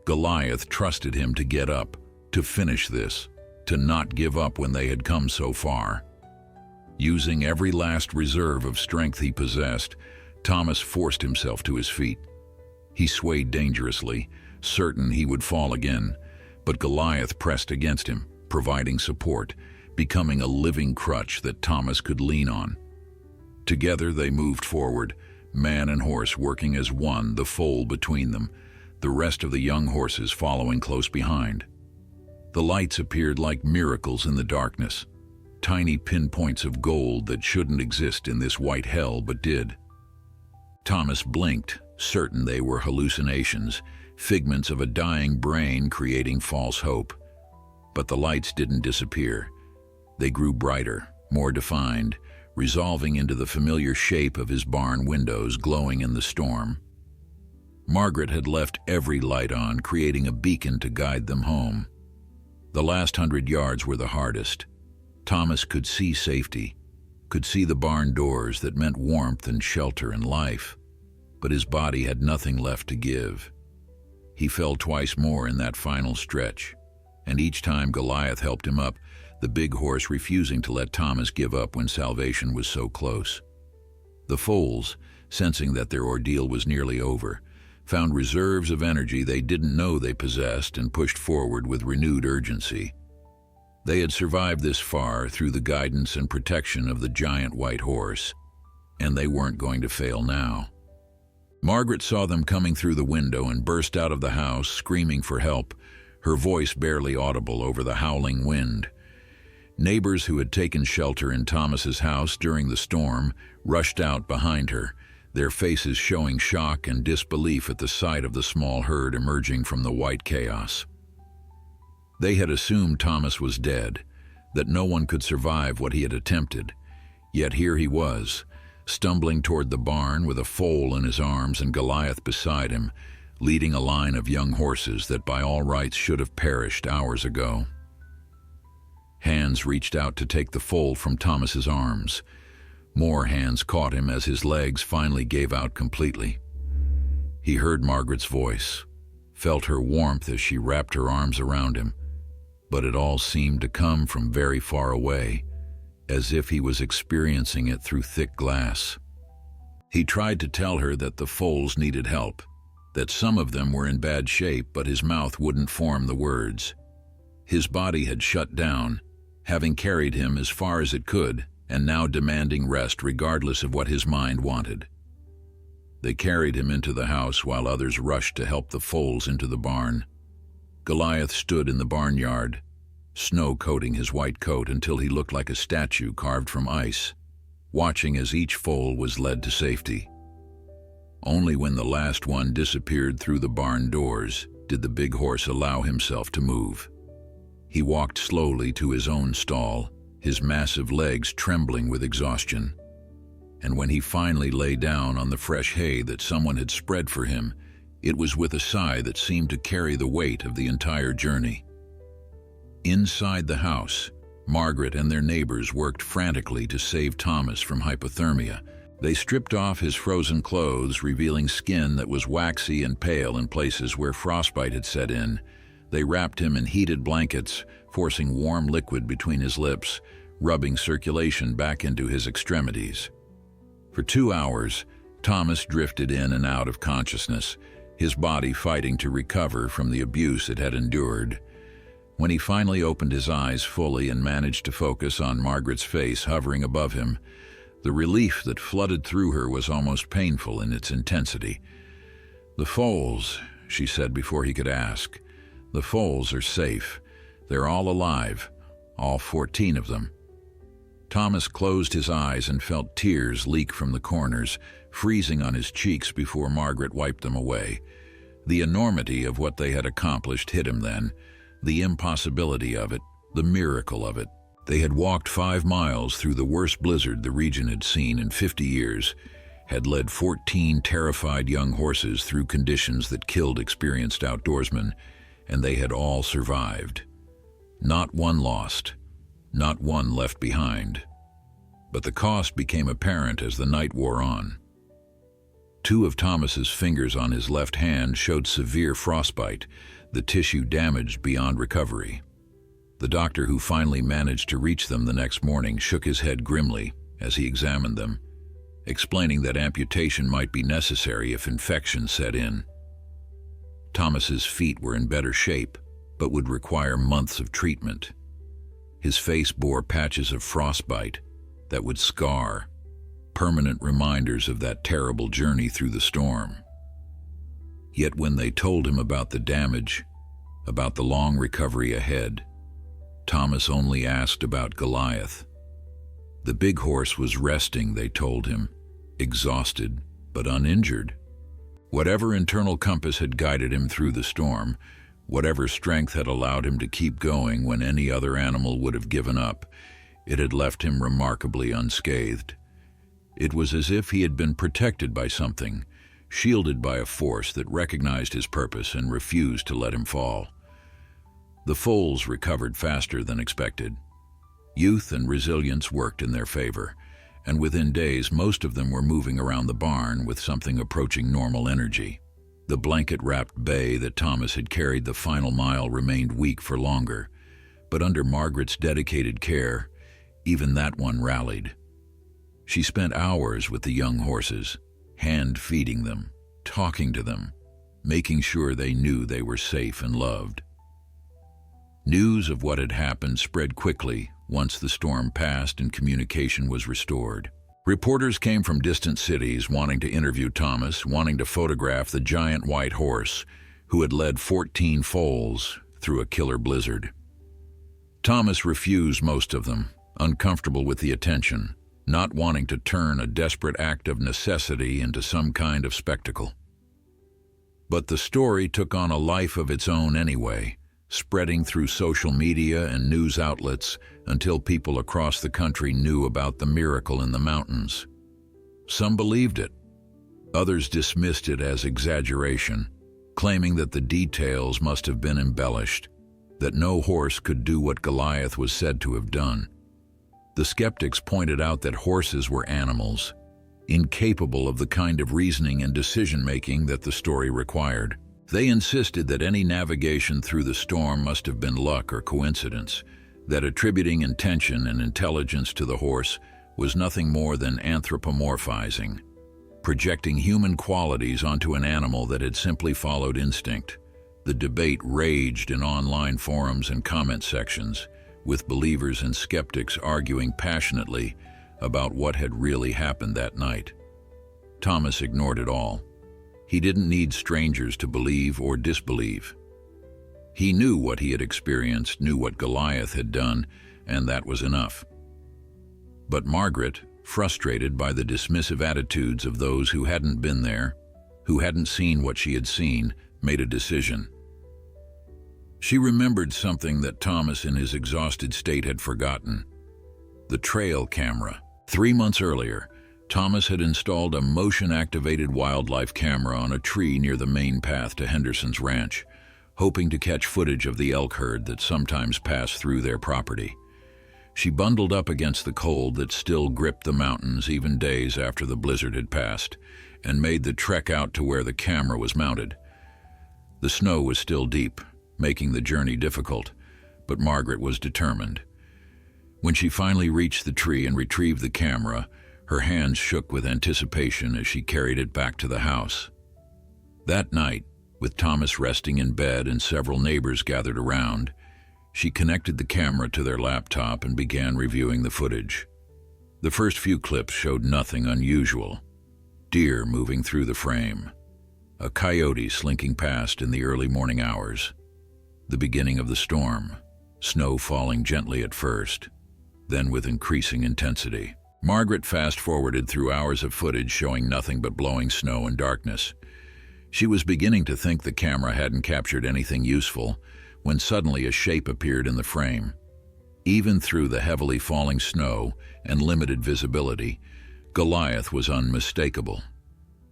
Goliath trusted him to get up, to finish this, to not give up when they had come so far. Using every last reserve of strength he possessed, Thomas forced himself to his feet. He swayed dangerously, certain he would fall again, but Goliath pressed against him, providing support, becoming a living crutch that Thomas could lean on. Together they moved forward, man and horse working as one, the foal between them, the rest of the young horses following close behind. The lights appeared like miracles in the darkness, tiny pinpoints of gold that shouldn't exist in this white hell but did. Thomas blinked, certain they were hallucinations, figments of a dying brain creating false hope. But the lights didn't disappear. They grew brighter, more defined, resolving into the familiar shape of his barn windows glowing in the storm. Margaret had left every light on, creating a beacon to guide them home. The last 100 yards were the hardest. Thomas could see safety, could see the barn doors that meant warmth and shelter and life, but his body had nothing left to give. He fell twice more in that final stretch, and each time Goliath helped him up, the big horse refusing to let Thomas give up when salvation was so close. The foals, sensing that their ordeal was nearly over, found reserves of energy they didn't know they possessed and pushed forward with renewed urgency. They had survived this far through the guidance and protection of the giant white horse, and they weren't going to fail now. Margaret saw them coming through the window and burst out of the house, screaming for help, her voice barely audible over the howling wind. Neighbors who had taken shelter in Thomas's house during the storm rushed out behind her, their faces showing shock and disbelief at the sight of the small herd emerging from the white chaos. They had assumed Thomas was dead, that no one could survive what he had attempted, yet here he was, stumbling toward the barn with a foal in his arms and Goliath beside him, leading a line of young horses that by all rights should have perished hours ago. Hands reached out to take the foal from Thomas's arms. More hands caught him as his legs finally gave out completely. He heard Margaret's voice, felt her warmth as she wrapped her arms around him, but it all seemed to come from very far away, as if he was experiencing it through thick glass. He tried to tell her that the foals needed help, that some of them were in bad shape, but his mouth wouldn't form the words. His body had shut down, having carried him as far as it could, and now demanding rest regardless of what his mind wanted. They carried him into the house while others rushed to help the foals into the barn. Goliath stood in the barnyard, snow coating his white coat until he looked like a statue carved from ice, watching as each foal was led to safety. Only when the last one disappeared through the barn doors did the big horse allow himself to move. He walked slowly to his own stall, his massive legs trembling with exhaustion. And when he finally lay down on the fresh hay that someone had spread for him, it was with a sigh that seemed to carry the weight of the entire journey. Inside the house, Margaret and their neighbors worked frantically to save Thomas from hypothermia. They stripped off his frozen clothes, revealing skin that was waxy and pale in places where frostbite had set in. They wrapped him in heated blankets, forcing warm liquid between his lips, rubbing circulation back into his extremities. For 2 hours, Thomas drifted in and out of consciousness, his body fighting to recover from the abuse it had endured. When he finally opened his eyes fully and managed to focus on Margaret's face hovering above him, the relief that flooded through her was almost painful in its intensity. "The foals," she said before he could ask. "The foals are safe. They're all alive, all 14 of them. Thomas closed his eyes and felt tears leak from the corners, freezing on his cheeks before Margaret wiped them away. The enormity of what they had accomplished hit him then, the impossibility of it, the miracle of it. They had walked 5 miles through the worst blizzard the region had seen in 50 years, had led 14 terrified young horses through conditions that killed experienced outdoorsmen, and they had all survived. Not one lost, not one left behind. But the cost became apparent as the night wore on. 2 of Thomas's fingers on his left hand showed severe frostbite, the tissue damaged beyond recovery. The doctor who finally managed to reach them the next morning shook his head grimly as he examined them, explaining that amputation might be necessary if infection set in. Thomas's feet were in better shape, but would require months of treatment. His face bore patches of frostbite that would scar, permanent reminders of that terrible journey through the storm. Yet when they told him about the damage, about the long recovery ahead, Thomas only asked about Goliath. The big horse was resting, they told him, exhausted but uninjured. Whatever internal compass had guided him through the storm, whatever strength had allowed him to keep going when any other animal would have given up, it had left him remarkably unscathed. It was as if he had been protected by something, shielded by a force that recognized his purpose and refused to let him fall. The foals recovered faster than expected. Youth and resilience worked in their favor, and within days most of them were moving around the barn with something approaching normal energy. The blanket-wrapped bay that Thomas had carried the final mile remained weak for longer, but under Margaret's dedicated care, even that one rallied. She spent hours with the young horses, hand-feeding them, talking to them, making sure they knew they were safe and loved. News of what had happened spread quickly once the storm passed and communication was restored. Reporters came from distant cities wanting to interview Thomas, wanting to photograph the giant white horse who had led 14 foals through a killer blizzard. Thomas refused most of them, uncomfortable with the attention, not wanting to turn a desperate act of necessity into some kind of spectacle. But the story took on a life of its own anyway, spreading through social media and news outlets until people across the country knew about the miracle in the mountains. Some believed it. Others dismissed it as exaggeration, claiming that the details must have been embellished, that no horse could do what Goliath was said to have done. The skeptics pointed out that horses were animals, incapable of the kind of reasoning and decision-making that the story required. They insisted that any navigation through the storm must have been luck or coincidence, that attributing intention and intelligence to the horse was nothing more than anthropomorphizing, projecting human qualities onto an animal that had simply followed instinct. The debate raged in online forums and comment sections, with believers and skeptics arguing passionately about what had really happened that night. Thomas ignored it all. He didn't need strangers to believe or disbelieve. He knew what he had experienced, knew what Goliath had done, and that was enough. But Margaret, frustrated by the dismissive attitudes of those who hadn't been there, who hadn't seen what she had seen, made a decision. She remembered something that Thomas in his exhausted state had forgotten: the trail camera. 3 months earlier, Thomas had installed a motion-activated wildlife camera on a tree near the main path to Henderson's ranch, hoping to catch footage of the elk herd that sometimes passed through their property. She bundled up against the cold that still gripped the mountains even days after the blizzard had passed, and made the trek out to where the camera was mounted. The snow was still deep, making the journey difficult, but Margaret was determined. When she finally reached the tree and retrieved the camera, her hands shook with anticipation as she carried it back to the house. That night, with Thomas resting in bed and several neighbors gathered around, she connected the camera to their laptop and began reviewing the footage. The first few clips showed nothing unusual: deer moving through the frame, a coyote slinking past in the early morning hours, the beginning of the storm. snow falling gently at first, then with increasing intensity. Margaret fast-forwarded through hours of footage showing nothing but blowing snow and darkness. She was beginning to think the camera hadn't captured anything useful when suddenly a shape appeared in the frame. Even through the heavily falling snow and limited visibility, Goliath was unmistakable.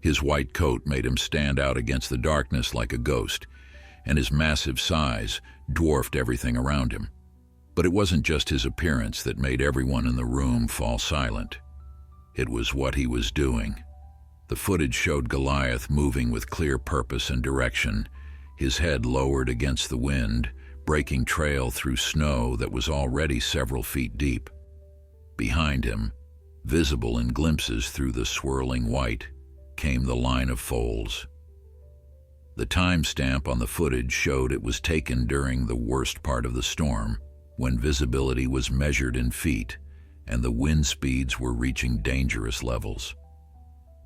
His white coat made him stand out against the darkness like a ghost, and his massive size dwarfed everything around him. But it wasn't just his appearance that made everyone in the room fall silent. It was what he was doing. The footage showed Goliath moving with clear purpose and direction, his head lowered against the wind, breaking trail through snow that was already several feet deep. Behind him, visible in glimpses through the swirling white, came the line of foals. The timestamp on the footage showed it was taken during the worst part of the storm, when visibility was measured in feet and the wind speeds were reaching dangerous levels.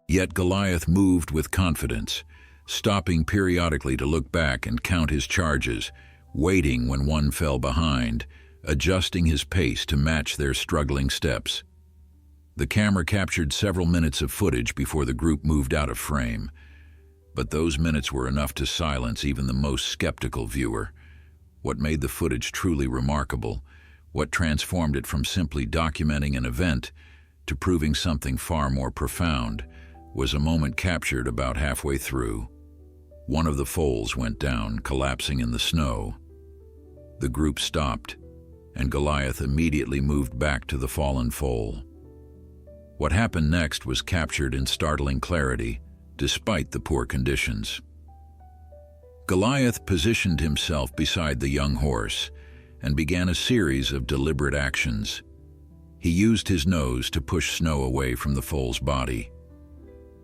Yet Goliath moved with confidence, stopping periodically to look back and count his charges, waiting when one fell behind, adjusting his pace to match their struggling steps. The camera captured several minutes of footage before the group moved out of frame, but those minutes were enough to silence even the most skeptical viewer. What made the footage truly remarkable, what transformed it from simply documenting an event to proving something far more profound, was a moment captured about halfway through. One of the foals went down, collapsing in the snow. The group stopped, and Goliath immediately moved back to the fallen foal. What happened next was captured in startling clarity, despite the poor conditions. Goliath positioned himself beside the young horse and began a series of deliberate actions. He used his nose to push snow away from the foal's body.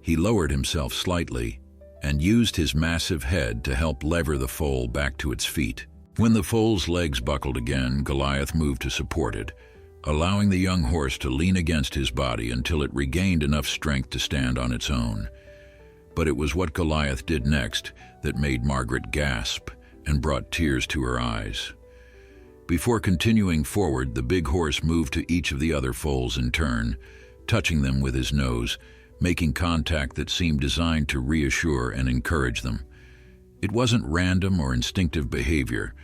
He lowered himself slightly and used his massive head to help lever the foal back to its feet. When the foal's legs buckled again, Goliath moved to support it, allowing the young horse to lean against his body until it regained enough strength to stand on its own. But it was what Goliath did next that made Margaret gasp and brought tears to her eyes. Before continuing forward, the big horse moved to each of the other foals in turn, touching them with his nose, making contact that seemed designed to reassure and encourage them. It wasn't random or instinctive behavior.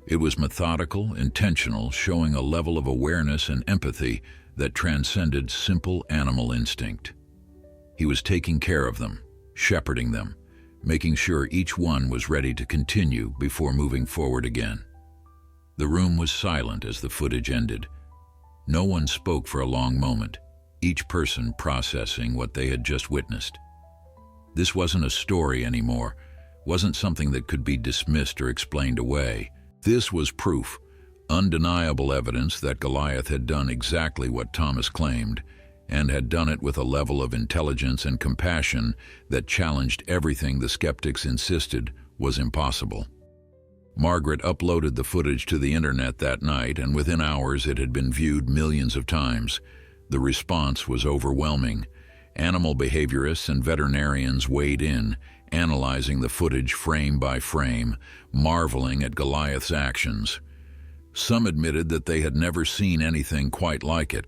It was methodical, intentional, showing a level of awareness and empathy that transcended simple animal instinct. He was taking care of them, shepherding them, making sure each one was ready to continue before moving forward again. The room was silent as the footage ended. No one spoke for a long moment, each person processing what they had just witnessed. This wasn't a story anymore, wasn't something that could be dismissed or explained away. This was proof, undeniable evidence that Goliath had done exactly what Thomas claimed, and had done it with a level of intelligence and compassion that challenged everything the skeptics insisted was impossible. Margaret uploaded the footage to the internet that night, and within hours it had been viewed millions of times. The response was overwhelming. Animal behaviorists and veterinarians weighed in, analyzing the footage frame by frame, marveling at Goliath's actions. Some admitted that they had never seen anything quite like it,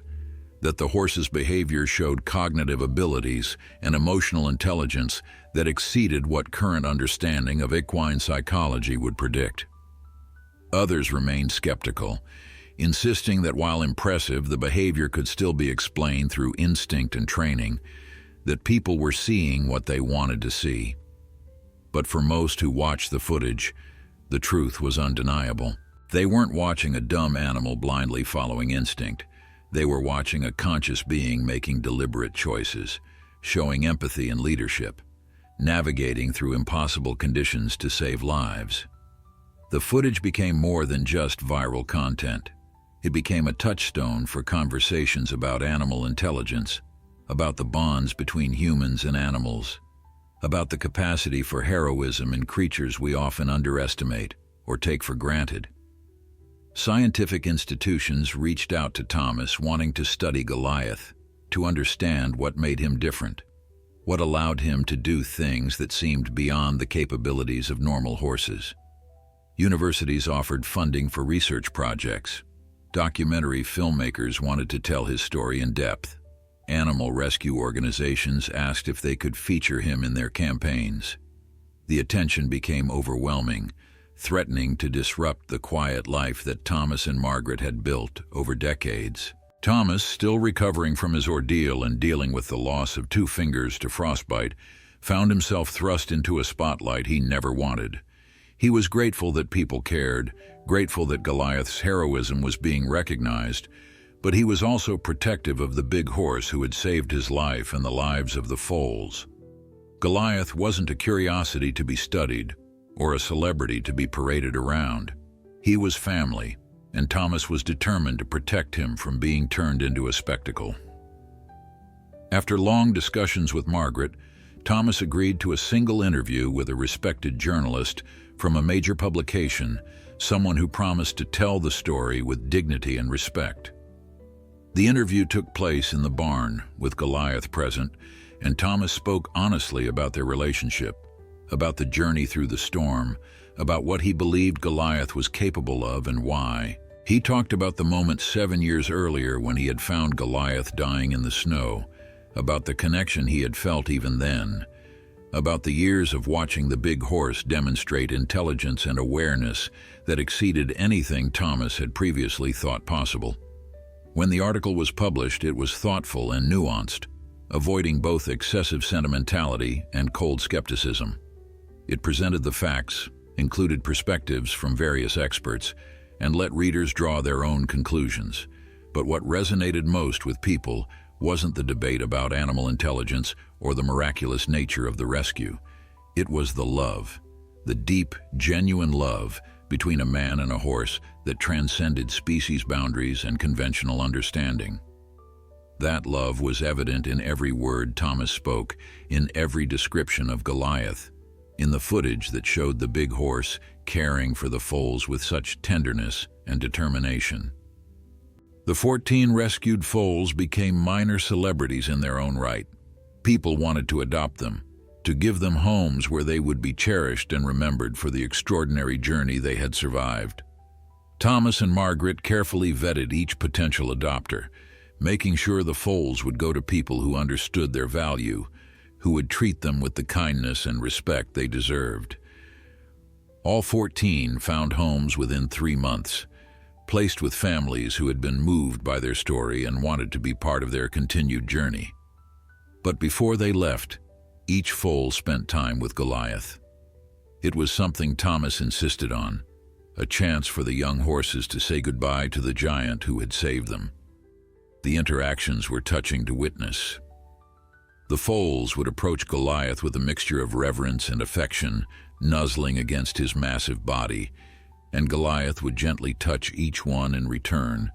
that the horse's behavior showed cognitive abilities and emotional intelligence that exceeded what current understanding of equine psychology would predict. Others remained skeptical, insisting that while impressive, the behavior could still be explained through instinct and training, that people were seeing what they wanted to see. But for most who watched the footage, the truth was undeniable. They weren't watching a dumb animal blindly following instinct. They were watching a conscious being making deliberate choices, showing empathy and leadership, navigating through impossible conditions to save lives. The footage became more than just viral content. It became a touchstone for conversations about animal intelligence, about the bonds between humans and animals, about the capacity for heroism in creatures we often underestimate or take for granted. Scientific institutions reached out to Thomas wanting to study Goliath, to understand what made him different, what allowed him to do things that seemed beyond the capabilities of normal horses. Universities offered funding for research projects. Documentary filmmakers wanted to tell his story in depth. Animal rescue organizations asked if they could feature him in their campaigns. The attention became overwhelming, threatening to disrupt the quiet life that Thomas and Margaret had built over decades. Thomas, still recovering from his ordeal and dealing with the loss of 2 fingers to frostbite, found himself thrust into a spotlight he never wanted. He was grateful that people cared, grateful that Goliath's heroism was being recognized, but he was also protective of the big horse who had saved his life and the lives of the foals. Goliath wasn't a curiosity to be studied or a celebrity to be paraded around. He was family, and Thomas was determined to protect him from being turned into a spectacle. After long discussions with Margaret, Thomas agreed to a single interview with a respected journalist from a major publication, someone who promised to tell the story with dignity and respect. The interview took place in the barn, with Goliath present, and Thomas spoke honestly about their relationship, about the journey through the storm, about what he believed Goliath was capable of and why. He talked about the moment 7 years earlier when he had found Goliath dying in the snow, about the connection he had felt even then, about the years of watching the big horse demonstrate intelligence and awareness that exceeded anything Thomas had previously thought possible. When the article was published, it was thoughtful and nuanced, avoiding both excessive sentimentality and cold skepticism. It presented the facts, included perspectives from various experts, and let readers draw their own conclusions. But what resonated most with people wasn't the debate about animal intelligence or the miraculous nature of the rescue. It was the love, the deep, genuine love between a man and a horse that transcended species boundaries and conventional understanding. That love was evident in every word Thomas spoke, in every description of Goliath, in the footage that showed the big horse caring for the foals with such tenderness and determination. The 14 rescued foals became minor celebrities in their own right. People wanted to adopt them, to give them homes where they would be cherished and remembered for the extraordinary journey they had survived. Thomas and Margaret carefully vetted each potential adopter, making sure the foals would go to people who understood their value, who would treat them with the kindness and respect they deserved. All 14 found homes within 3 months, placed with families who had been moved by their story and wanted to be part of their continued journey. But before they left, each foal spent time with Goliath. It was something Thomas insisted on, a chance for the young horses to say goodbye to the giant who had saved them. The interactions were touching to witness. The foals would approach Goliath with a mixture of reverence and affection, nuzzling against his massive body, and Goliath would gently touch each one in return,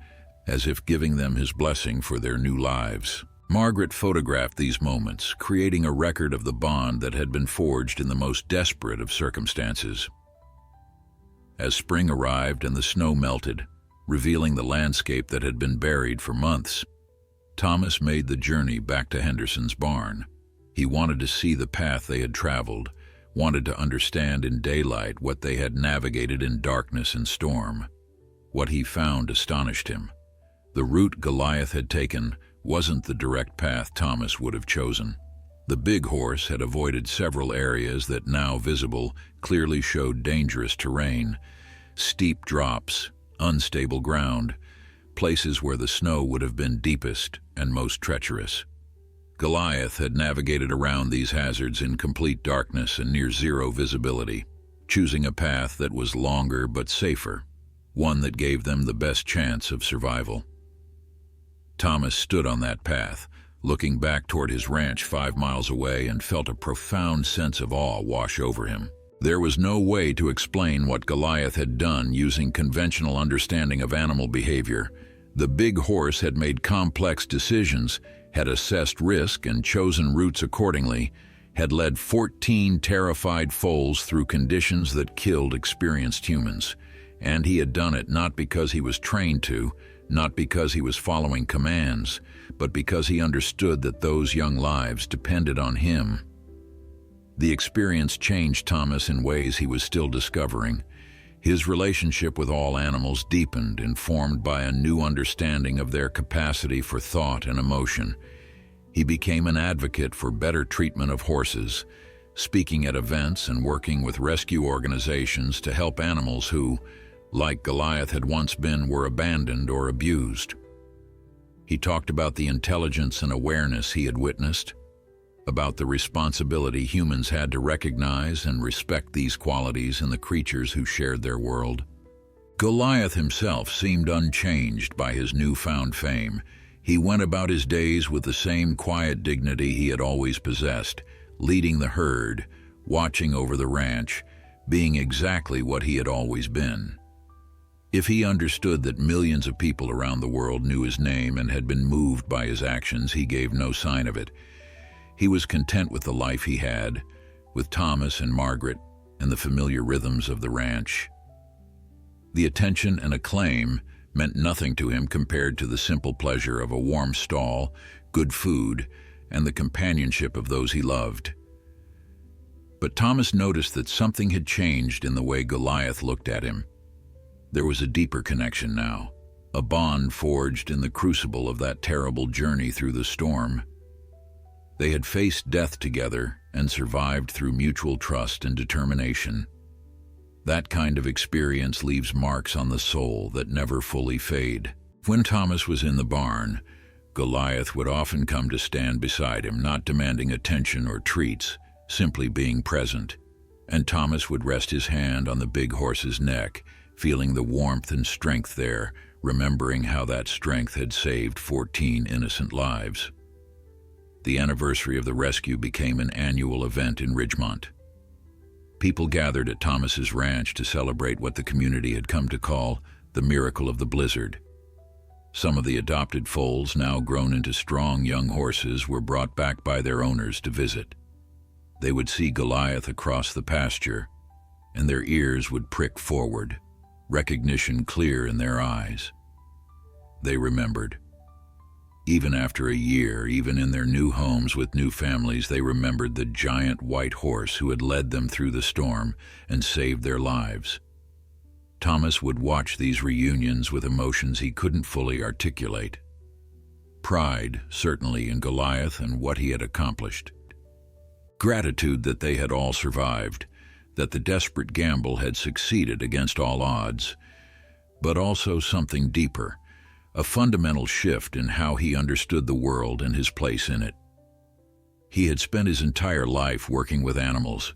as if giving them his blessing for their new lives. Margaret photographed these moments, creating a record of the bond that had been forged in the most desperate of circumstances. As spring arrived and the snow melted, revealing the landscape that had been buried for months, Thomas made the journey back to Henderson's barn. He wanted to see the path they had traveled, wanted to understand in daylight what they had navigated in darkness and storm. What he found astonished him. The route Goliath had taken wasn't the direct path Thomas would have chosen. The big horse had avoided several areas that, now visible, clearly showed dangerous terrain, steep drops, unstable ground, places where the snow would have been deepest and most treacherous. Goliath had navigated around these hazards in complete darkness and near zero visibility, choosing a path that was longer but safer, one that gave them the best chance of survival. Thomas stood on that path, looking back toward his ranch 5 miles away, and felt a profound sense of awe wash over him. There was no way to explain what Goliath had done using conventional understanding of animal behavior. The big horse had made complex decisions, had assessed risk and chosen routes accordingly, had led 14 terrified foals through conditions that killed experienced humans. And he had done it not because he was trained to, not because he was following commands, but because he understood that those young lives depended on him. The experience changed Thomas in ways he was still discovering. His relationship with all animals deepened, informed by a new understanding of their capacity for thought and emotion. He became an advocate for better treatment of horses, speaking at events and working with rescue organizations to help animals who, like Goliath had once been, were abandoned or abused. He talked about the intelligence and awareness he had witnessed, about the responsibility humans had to recognize and respect these qualities in the creatures who shared their world. Goliath himself seemed unchanged by his newfound fame. He went about his days with the same quiet dignity he had always possessed, leading the herd, watching over the ranch, being exactly what he had always been. If he understood that millions of people around the world knew his name and had been moved by his actions, he gave no sign of it. He was content with the life he had, with Thomas and Margaret and the familiar rhythms of the ranch. The attention and acclaim meant nothing to him compared to the simple pleasure of a warm stall, good food, and the companionship of those he loved. But Thomas noticed that something had changed in the way Goliath looked at him. There was a deeper connection now, a bond forged in the crucible of that terrible journey through the storm. They had faced death together and survived through mutual trust and determination. That kind of experience leaves marks on the soul that never fully fade. When Thomas was in the barn, Goliath would often come to stand beside him, not demanding attention or treats, simply being present. And Thomas would rest his hand on the big horse's neck, feeling the warmth and strength there, remembering how that strength had saved 14 innocent lives. The anniversary of the rescue became an annual event in Ridgemont. People gathered at Thomas's ranch to celebrate what the community had come to call the miracle of the blizzard. Some of the adopted foals, now grown into strong young horses, were brought back by their owners to visit. They would see Goliath across the pasture, and their ears would prick forward, recognition clear in their eyes. They remembered. Even after a year, even in their new homes with new families, they remembered the giant white horse who had led them through the storm and saved their lives. Thomas would watch these reunions with emotions he couldn't fully articulate. Pride, certainly, in Goliath and what he had accomplished. Gratitude that they had all survived, that the desperate gamble had succeeded against all odds, but also something deeper. A fundamental shift in how he understood the world and his place in it. He had spent his entire life working with animals,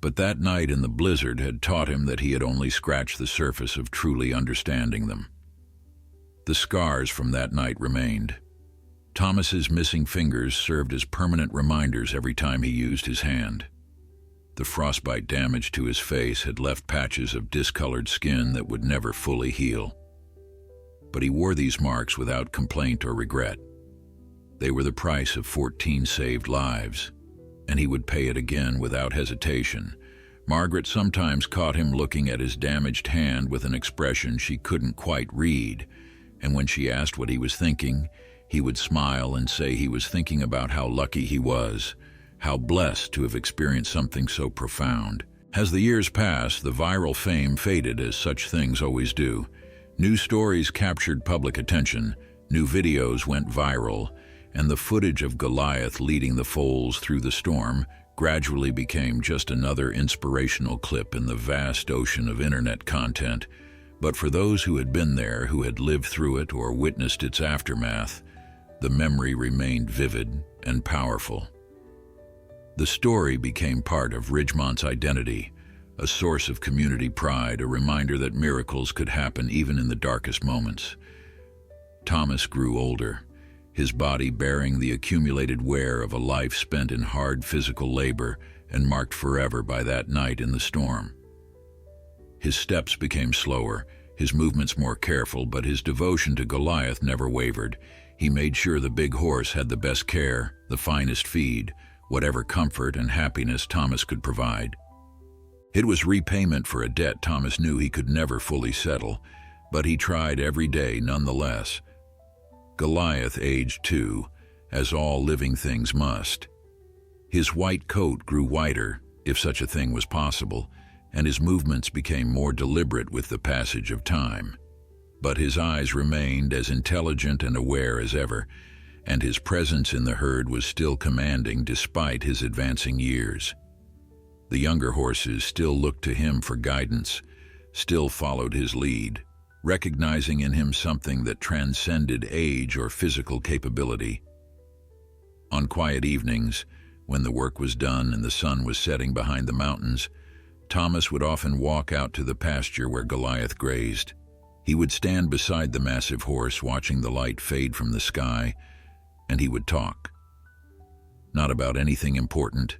but that night in the blizzard had taught him that he had only scratched the surface of truly understanding them. The scars from that night remained. Thomas's missing fingers served as permanent reminders every time he used his hand. The frostbite damage to his face had left patches of discolored skin that would never fully heal. But he wore these marks without complaint or regret. They were the price of 14 saved lives, and he would pay it again without hesitation. Margaret sometimes caught him looking at his damaged hand with an expression she couldn't quite read, and when she asked what he was thinking, he would smile and say he was thinking about how lucky he was, how blessed to have experienced something so profound. As the years passed, the viral fame faded, as such things always do. New stories captured public attention, new videos went viral, and the footage of Goliath leading the foals through the storm gradually became just another inspirational clip in the vast ocean of internet content. But for those who had been there, who had lived through it or witnessed its aftermath, the memory remained vivid and powerful. The story became part of Ridgemont's identity, a source of community pride, a reminder that miracles could happen even in the darkest moments. Thomas grew older, his body bearing the accumulated wear of a life spent in hard physical labor and marked forever by that night in the storm. His steps became slower, his movements more careful, but his devotion to Goliath never wavered. He made sure the big horse had the best care, the finest feed, whatever comfort and happiness Thomas could provide. It was repayment for a debt Thomas knew he could never fully settle, but he tried every day nonetheless. Goliath aged too, as all living things must. His white coat grew whiter, if such a thing was possible, and his movements became more deliberate with the passage of time. But his eyes remained as intelligent and aware as ever, and his presence in the herd was still commanding despite his advancing years. The younger horses still looked to him for guidance, still followed his lead, recognizing in him something that transcended age or physical capability. On quiet evenings, when the work was done and the sun was setting behind the mountains, Thomas would often walk out to the pasture where Goliath grazed. He would stand beside the massive horse, watching the light fade from the sky, and he would talk. Not about anything important,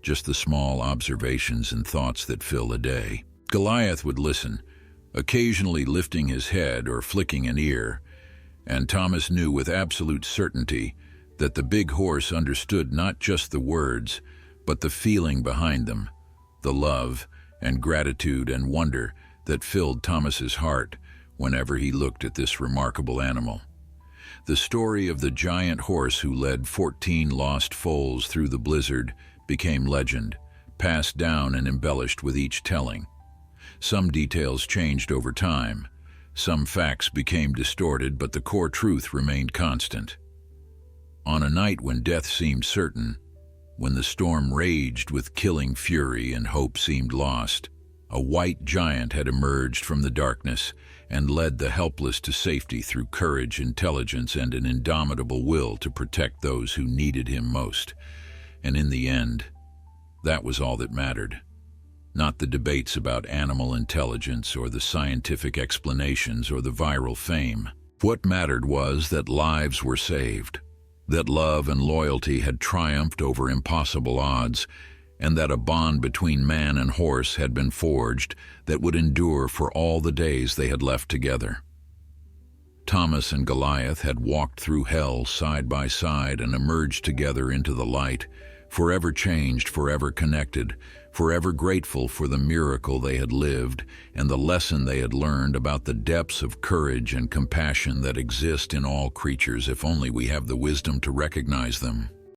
just the small observations and thoughts that fill a day. Goliath would listen, occasionally lifting his head or flicking an ear, and Thomas knew with absolute certainty that the big horse understood not just the words, but the feeling behind them, the love and gratitude and wonder that filled Thomas's heart whenever he looked at this remarkable animal. The story of the giant horse who led 14 lost foals through the blizzard became legend, passed down and embellished with each telling. Some details changed over time. Some facts became distorted, but the core truth remained constant. On a night when death seemed certain, when the storm raged with killing fury and hope seemed lost, a white giant had emerged from the darkness and led the helpless to safety through courage, intelligence, and an indomitable will to protect those who needed him most. And in the end, that was all that mattered. Not the debates about animal intelligence or the scientific explanations or the viral fame. What mattered was that lives were saved, that love and loyalty had triumphed over impossible odds, and that a bond between man and horse had been forged that would endure for all the days they had left together. Thomas and Goliath had walked through hell side by side and emerged together into the light, forever changed, forever connected, forever grateful for the miracle they had lived and the lesson they had learned about the depths of courage and compassion that exist in all creatures if only we have the wisdom to recognize them.